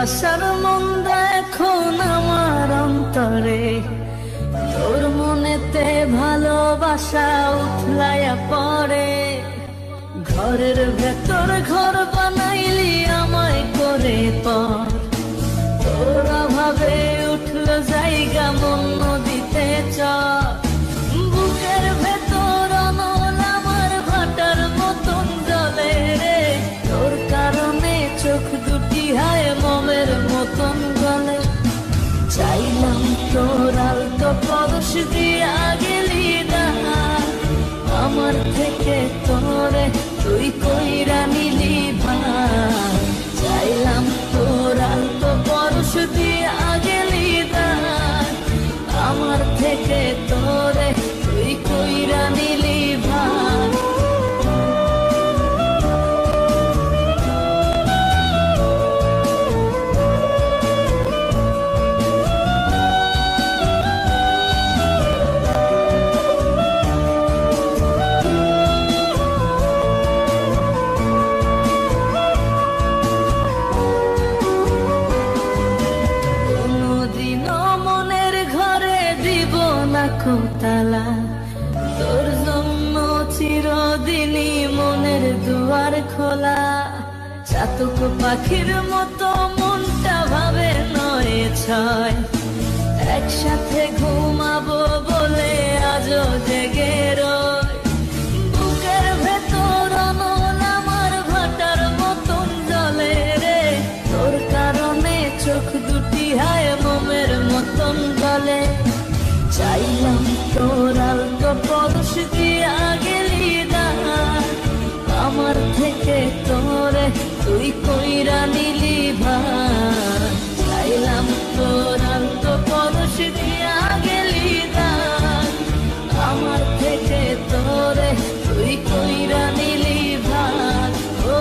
ভালোবাসার মন্দ এখন আমার অন্তরে, তোর মনেতে ভালোবাসা উথলাইয়া পড়ে। ঘরের ভেতর ঘর বানাইলি আমায় করে পর, তোর অভাবে উঠল জায়গা মন নদীতে চর। বুকের ভেতর অনল আমার ভাটার মতন জলে রে, তোর কারণে চোখ দুটি হায় মোমের মতন গলে। চাইলাম তোর আলতো পরশ দিয়া গেলি না, আমার থেকে তোরে তুই কইরা নিলি ভাই। চাইলাম তোর আলতো পরশ দিয়া গেলি না, আমার থেকে তোরে তুই কইরা নিলি ভাই। তালা তোর জন্য চিরদিনই মনের দুয়ার খোলা। চাতক পাখির মতো মনটা ভাবে নয় ছয়, একসাথে ঘুমাবো বলে আজও জেগে রয়। বুকের ভেতর অনল আমার ভাটার মতন জলে রে, তোর কারণে চোখ দুটি হায় মোমের মতন গলে। চাইলাম তোর আলতো পরশ দিয়া গেলি না, আমার থেকে তোরে তুই কইরা নিলি ভাই। চাইলাম তোর আলতো পরশ দিয়া গেলি না, আমার থেকে তোরে তুই কইরা নিলি ভাই। ও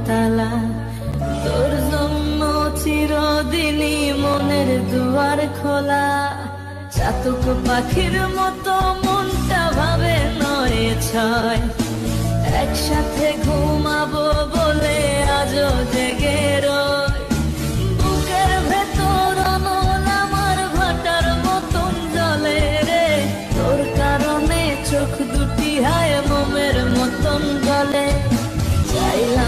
তালা তোর জন্য চিরদিনই মনের দুয়ার খোলা। চাতক পাখির মতো মনটা ভাবে নয় ছয়, একসাথে ঘুমাবো বলে আজও জেগে রয়। বুকের ভেতর অনল আমার ভাটার মতন জলে রে, তোর কারণে চোখ দুটি হায় মোমের মতন গলে। চাইলাম